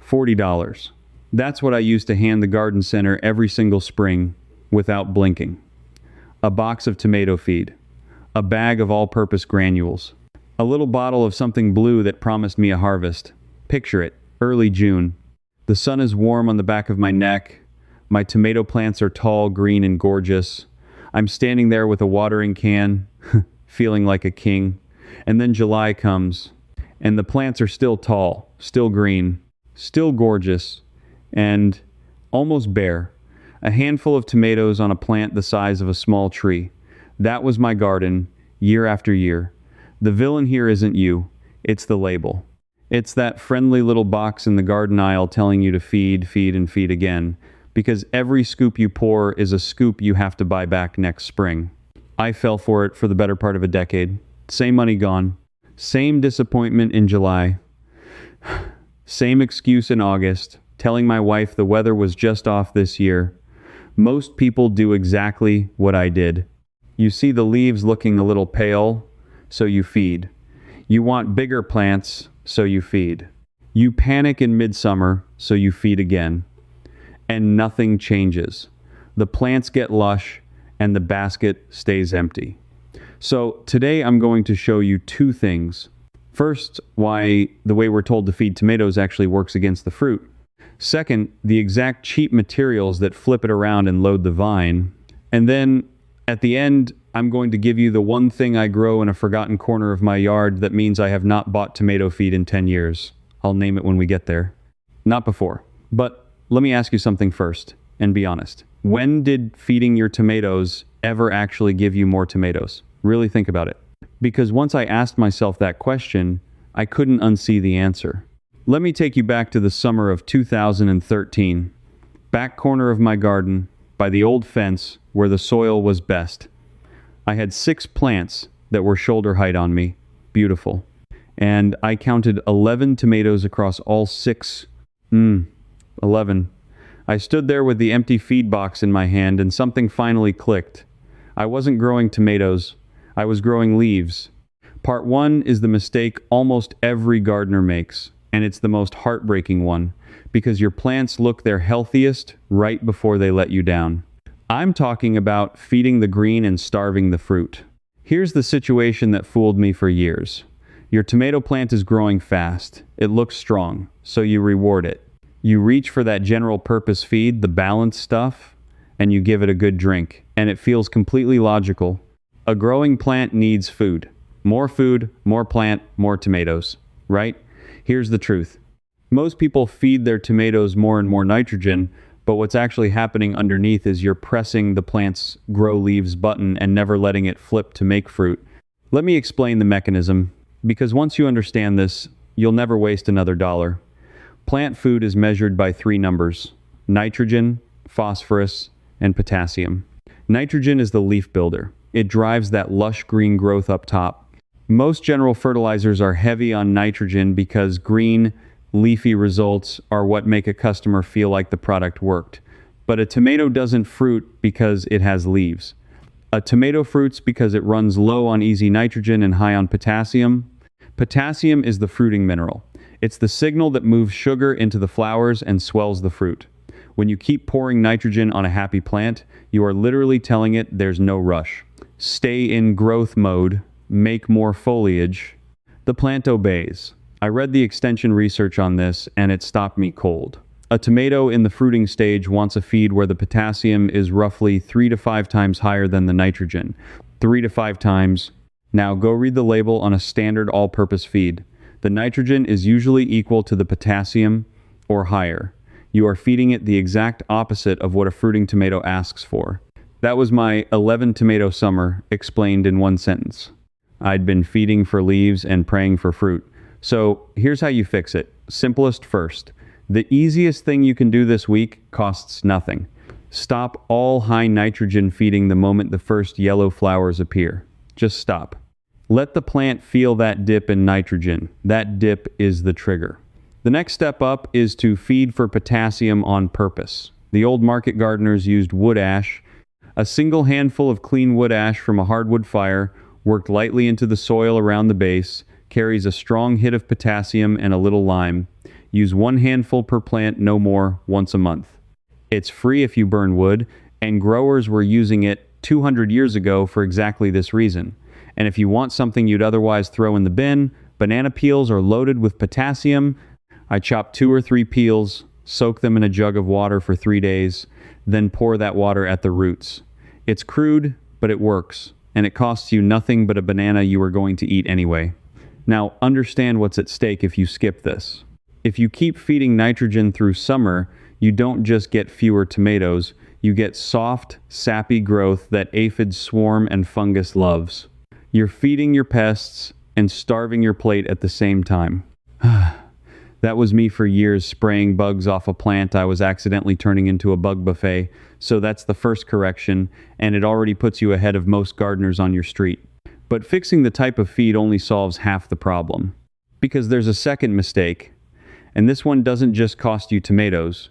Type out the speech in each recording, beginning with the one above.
$40. That's what I used to hand the garden center every single spring without blinking. A box of tomato feed. A bag of all-purpose granules. A little bottle of something blue that promised me a harvest. Picture it, early June. The sun is warm on the back of my neck. My tomato plants are tall, green, and gorgeous. I'm standing there with a watering can, feeling like a king. And then July comes, and the plants are still tall, still green, still gorgeous, and almost bare. A handful of tomatoes on a plant the size of a small tree. That was my garden, year after year. The villain here isn't you, it's the label. It's that friendly little box in the garden aisle telling you to feed, feed, and feed again, because every scoop you pour is a scoop you have to buy back next spring. I fell for it for the better part of a decade. Same money gone. Same disappointment in July. Same excuse in August, telling my wife the weather was just off this year. Most people do exactly what I did. You see the leaves looking a little pale, so you feed. You want bigger plants, so you feed. You panic in midsummer, so you feed again. And nothing changes. The plants get lush, and the basket stays empty. So today I'm going to show you two things. First, why the way we're told to feed tomatoes actually works against the fruit. Second, the exact cheap materials that flip it around and load the vine. And then, at the end, I'm going to give you the one thing I grow in a forgotten corner of my yard that means I have not bought tomato feed in 10 years. I'll name it when we get there. Not before. But let me ask you something first, and be honest. When did feeding your tomatoes ever actually give you more tomatoes? Really think about it. Because once I asked myself that question, I couldn't unsee the answer. Let me take you back to the summer of 2013. Back corner of my garden, by the old fence where the soil was best. I had 6 plants that were shoulder height on me. Beautiful. And I counted 11 tomatoes across all 6. 11. I stood there with the empty feed box in my hand and something finally clicked. I wasn't growing tomatoes. I was growing leaves. Part 1 is the mistake almost every gardener makes, and it's the most heartbreaking one, because your plants look their healthiest right before they let you down. I'm talking about feeding the green and starving the fruit. Here's the situation that fooled me for years. Your tomato plant is growing fast. It looks strong, so you reward it. You reach for that general purpose feed, the balanced stuff, and you give it a good drink, and it feels completely logical. A growing plant needs food. More food, more plant, more tomatoes, right? Here's the truth. Most people feed their tomatoes more and more nitrogen, but what's actually happening underneath is you're pressing the plant's grow leaves button and never letting it flip to make fruit. Let me explain the mechanism, because once you understand this, you'll never waste another dollar. Plant food is measured by 3 numbers: nitrogen, phosphorus, and potassium. Nitrogen is the leaf builder. It drives that lush green growth up top. Most general fertilizers are heavy on nitrogen because green, leafy results are what make a customer feel like the product worked. But a tomato doesn't fruit because it has leaves. A tomato fruits because it runs low on easy nitrogen and high on potassium. Potassium is the fruiting mineral. It's the signal that moves sugar into the flowers and swells the fruit. When you keep pouring nitrogen on a happy plant, you are literally telling it there's no rush. Stay in growth mode, make more foliage. The plant obeys. I read the extension research on this and it stopped me cold. A tomato in the fruiting stage wants a feed where the potassium is roughly 3 to 5 times higher than the nitrogen. 3 to 5 times. Now go read the label on a standard all-purpose feed. The nitrogen is usually equal to the potassium or higher. You are feeding it the exact opposite of what a fruiting tomato asks for. That was my 11 tomato summer explained in one sentence. I'd been feeding for leaves and praying for fruit. So here's how you fix it. Simplest first. The easiest thing you can do this week costs nothing. Stop all high nitrogen feeding the moment the first yellow flowers appear. Just stop. Let the plant feel that dip in nitrogen. That dip is the trigger. The next step up is to feed for potassium on purpose. The old market gardeners used wood ash. A single handful of clean wood ash from a hardwood fire, worked lightly into the soil around the base, carries a strong hit of potassium and a little lime. Use 1 handful per plant, no more, once a month. It's free if you burn wood, and growers were using it 200 years ago for exactly this reason. And if you want something you'd otherwise throw in the bin, banana peels are loaded with potassium. I chop 2 or 3 peels, soak them in a jug of water for 3 days, then pour that water at the roots. It's crude, but it works, and it costs you nothing but a banana you are going to eat anyway. Now, understand what's at stake if you skip this. If you keep feeding nitrogen through summer, you don't just get fewer tomatoes, you get soft, sappy growth that aphids swarm and fungus loves. You're feeding your pests and starving your plate at the same time. That was me for years, spraying bugs off a plant I was accidentally turning into a bug buffet, so that's the first correction, and it already puts you ahead of most gardeners on your street. But fixing the type of feed only solves half the problem. Because there's a second mistake, and this one doesn't just cost you tomatoes.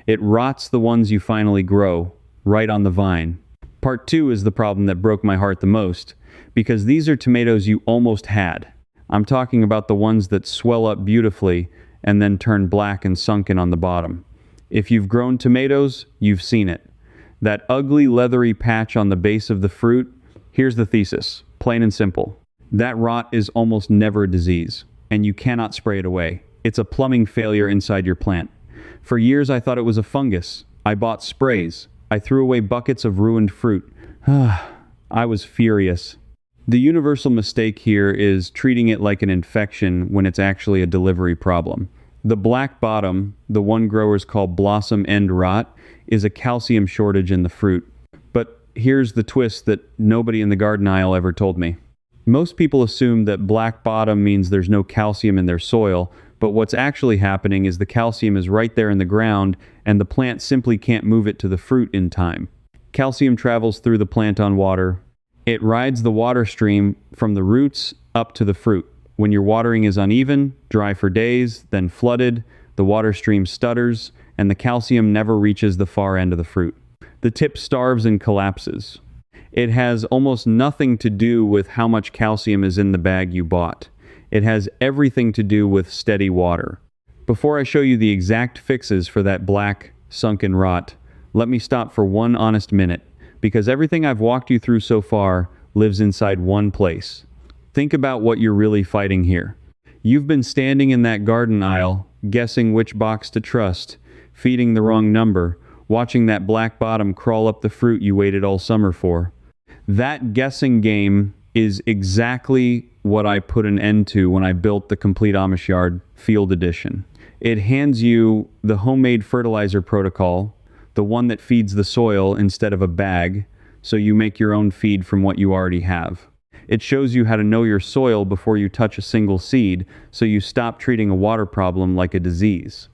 It rots the ones you finally grow, right on the vine. Part 2 is the problem that broke my heart the most, because these are tomatoes you almost had. I'm talking about the ones that swell up beautifully and then turn black and sunken on the bottom. If you've grown tomatoes, you've seen it. That ugly leathery patch on the base of the fruit, here's the thesis, plain and simple. That rot is almost never a disease, and you cannot spray it away. It's a plumbing failure inside your plant. For years I thought it was a fungus. I bought sprays. I threw away buckets of ruined fruit. I was furious. The universal mistake here is treating it like an infection when it's actually a delivery problem. The black bottom, the one growers call blossom end rot, is a calcium shortage in the fruit. But here's the twist that nobody in the garden aisle ever told me. Most people assume that black bottom means there's no calcium in their soil, but what's actually happening is the calcium is right there in the ground and the plant simply can't move it to the fruit in time. Calcium travels through the plant on water. It rides the water stream from the roots up to the fruit. When your watering is uneven, dry for days, then flooded, the water stream stutters, and the calcium never reaches the far end of the fruit. The tip starves and collapses. It has almost nothing to do with how much calcium is in the bag you bought. It has everything to do with steady water. Before I show you the exact fixes for that black, sunken rot, let me stop for one honest minute, because everything I've walked you through so far lives inside one place. Think about what you're really fighting here. You've been standing in that garden aisle, guessing which box to trust, feeding the wrong number, watching that black bottom crawl up the fruit you waited all summer for. That guessing game is exactly what I put an end to when I built the Complete Amish Yard Field Edition. It hands you the homemade fertilizer protocol, the one that feeds the soil instead of a bag, so you make your own feed from what you already have. It shows you how to know your soil before you touch a single seed, so you stop treating a water problem like a disease.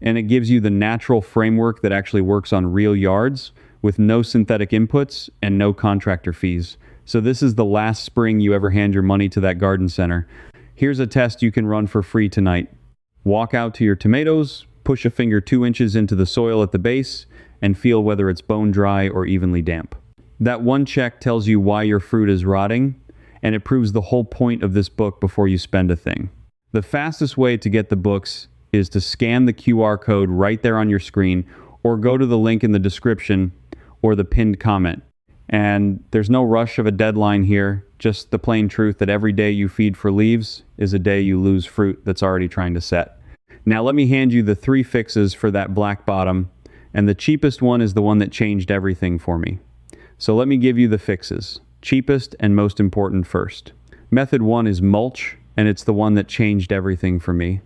And it gives you the natural framework that actually works on real yards, with no synthetic inputs and no contractor fees. So this is the last spring you ever hand your money to that garden center. Here's a test you can run for free tonight. Walk out to your tomatoes, push a finger 2 inches into the soil at the base, and feel whether it's bone dry or evenly damp. That one check tells you why your fruit is rotting, and it proves the whole point of this book before you spend a thing. The fastest way to get the books is to scan the QR code right there on your screen, or go to the link in the description or the pinned comment. And there's no rush of a deadline here, just the plain truth that every day you feed for leaves is a day you lose fruit that's already trying to set. Now let me hand you the 3 fixes for that black bottom, and the cheapest one is the one that changed everything for me. So let me give you the fixes, cheapest and most important first. Method 1 is mulch, and it's the one that changed everything for me.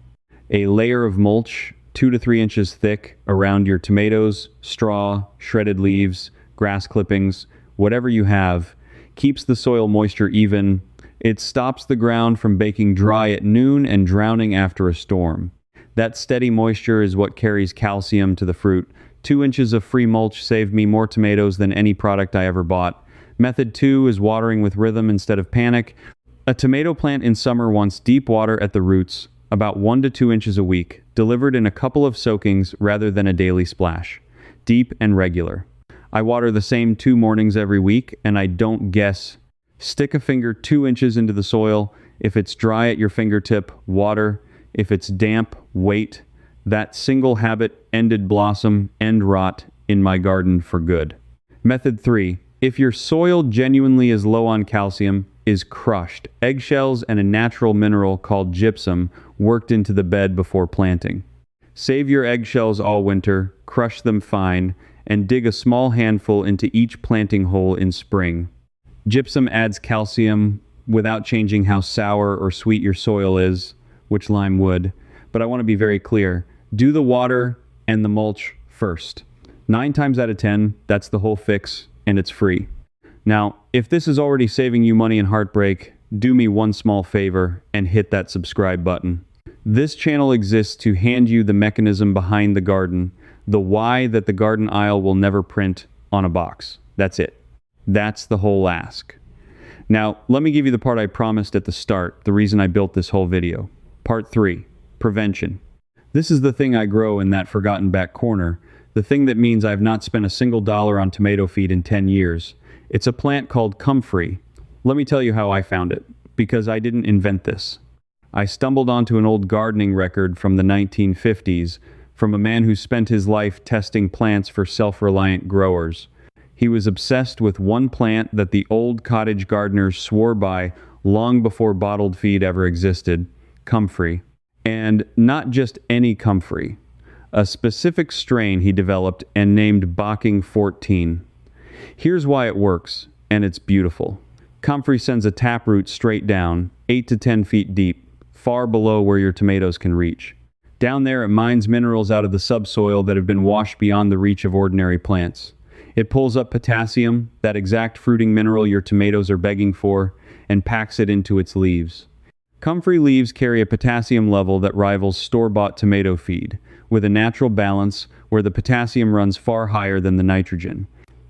A layer of mulch, 2 to 3 inches thick, around your tomatoes, straw, shredded leaves, grass clippings, whatever you have, keeps the soil moisture even. It stops the ground from baking dry at noon and drowning after a storm. That steady moisture is what carries calcium to the fruit. 2 inches of free mulch saved me more tomatoes than any product I ever bought. Method 2 is watering with rhythm instead of panic. A tomato plant in summer wants deep water at the roots, about 1 to 2 inches a week, delivered in a couple of soakings rather than a daily splash. Deep and regular. I water the same 2 mornings every week, and I don't guess. Stick a finger 2 inches into the soil. If it's dry at your fingertip, water. If it's damp, wait. That single habit ended blossom and rot in my garden for good. Method 3. If your soil genuinely is low on calcium, is crushed, eggshells and a natural mineral called gypsum worked into the bed before planting. Save your eggshells all winter, crush them fine, and dig a small handful into each planting hole in spring. Gypsum adds calcium without changing how sour or sweet your soil is, which lime would. But I want to be very clear. Do the water and the mulch first. 9 times out of 10, that's the whole fix, and it's free. Now, if this is already saving you money and heartbreak, do me one small favor and hit that subscribe button. This channel exists to hand you the mechanism behind the garden, the why that the garden aisle will never print on a box. That's it. That's the whole ask. Now, let me give you the part I promised at the start, the reason I built this whole video. Part 3, prevention. This is the thing I grow in that forgotten back corner, the thing that means I've not spent a single dollar on tomato feed in 10 years. It's a plant called comfrey. Let me tell you how I found it, because I didn't invent this. I stumbled onto an old gardening record from the 1950s from a man who spent his life testing plants for self-reliant growers. He was obsessed with one plant that the old cottage gardeners swore by long before bottled feed ever existed, comfrey. And not just any comfrey. A specific strain he developed and named Bocking 14. Here's why it works, and it's beautiful. Comfrey sends a taproot straight down, 8 to 10 feet deep, far below where your tomatoes can reach. Down there it mines minerals out of the subsoil that have been washed beyond the reach of ordinary plants. It pulls up potassium, that exact fruiting mineral your tomatoes are begging for, and packs it into its leaves. Comfrey leaves carry a potassium level that rivals store-bought tomato feed, with a natural balance where the potassium runs far higher than the nitrogen.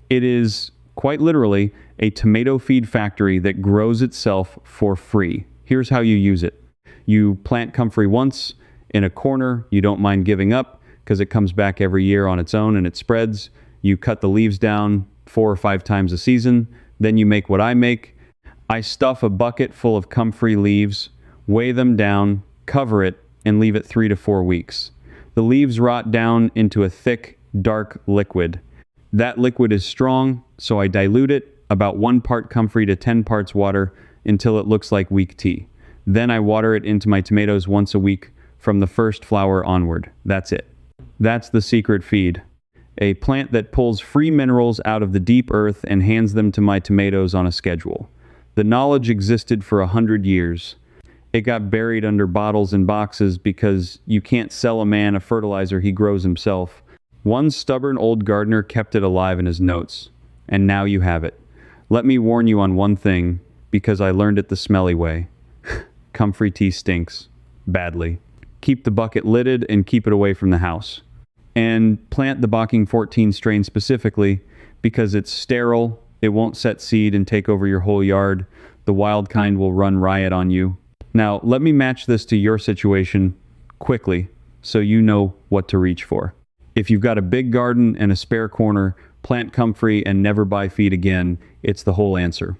It is, quite literally, a tomato feed factory that grows itself for free. Here's how you use it. You plant comfrey once, in a corner you don't mind giving up, because it comes back every year on its own and it spreads. You cut the leaves down 4 or 5 times a season. Then you make what I make. I stuff a bucket full of comfrey leaves, weigh them down, cover it, and leave it 3 to 4 weeks. The leaves rot down into a thick, dark liquid. That liquid is strong, so I dilute it, about 1 part comfrey to 10 parts water, until it looks like weak tea. Then I water it into my tomatoes once a week from the first flower onward. That's it. That's the secret feed. A plant that pulls free minerals out of the deep earth and hands them to my tomatoes on a schedule. The knowledge existed for 100 years. It got buried under bottles and boxes because you can't sell a man a fertilizer he grows himself. One stubborn old gardener kept it alive in his notes. And now you have it. Let me warn you on one thing, because I learned it the smelly way. Comfrey tea stinks. Badly. Keep the bucket lidded and keep it away from the house. And plant the Bocking 14 strain specifically because it's sterile, it won't set seed and take over your whole yard. The wild kind will run riot on you. Now, let me match this to your situation quickly so you know what to reach for. If you've got a big garden and a spare corner, plant comfrey and never buy feed again. It's the whole answer.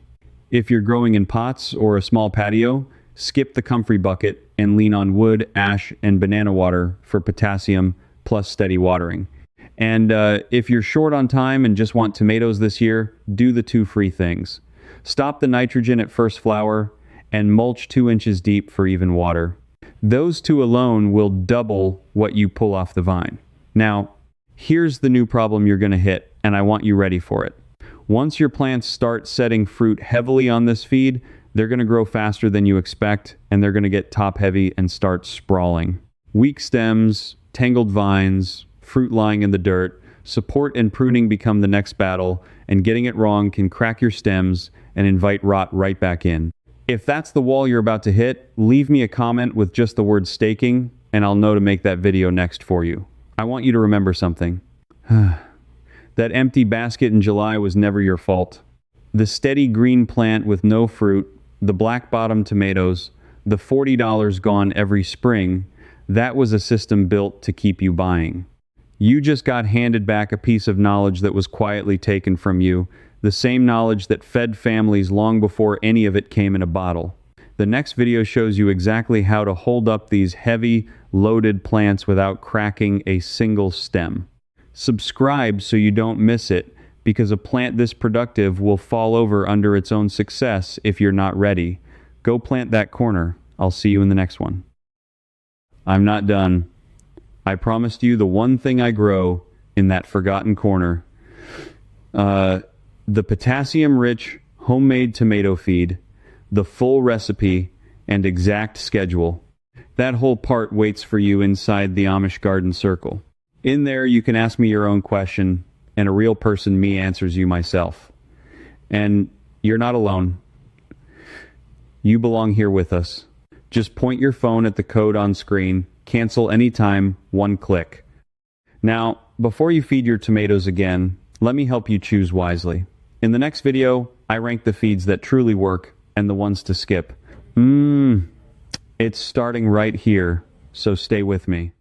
If you're growing in pots or a small patio, skip the comfrey bucket and lean on wood, ash, and banana water for potassium plus steady watering. And if you're short on time and just want tomatoes this year, do the 2 free things. Stop the nitrogen at first flower and mulch 2 inches deep for even water. Those 2 alone will double what you pull off the vine. Now, here's the new problem you're going to hit, and I want you ready for it. Once your plants start setting fruit heavily on this feed, they're going to grow faster than you expect, and they're going to get top heavy and start sprawling. Weak stems, tangled vines, fruit lying in the dirt, support and pruning become the next battle, and getting it wrong can crack your stems and invite rot right back in. If that's the wall you're about to hit, leave me a comment with just the word staking, and I'll know to make that video next for you. I want you to remember something. That empty basket in July was never your fault. The steady green plant with no fruit, the black bottom tomatoes, the $40 gone every spring, that was a system built to keep you buying. You just got handed back a piece of knowledge that was quietly taken from you, the same knowledge that fed families long before any of it came in a bottle. The next video shows you exactly how to hold up these heavy, loaded plants without cracking a single stem. Subscribe so you don't miss it, because a plant this productive will fall over under its own success if you're not ready. Go plant that corner. I'll see you in the next one. I'm not done. I promised you the one thing I grow in that forgotten corner. The potassium-rich homemade tomato feed, the full recipe, and exact schedule. That whole part waits for you inside the Amish Garden Circle. In there, you can ask me your own question, and a real person, me, answers you myself. And you're not alone. You belong here with us. Just point your phone at the code on screen, cancel anytime, one click. Now, before you feed your tomatoes again, let me help you choose wisely. In the next video, I rank the feeds that truly work and the ones to skip. It's starting right here, so stay with me.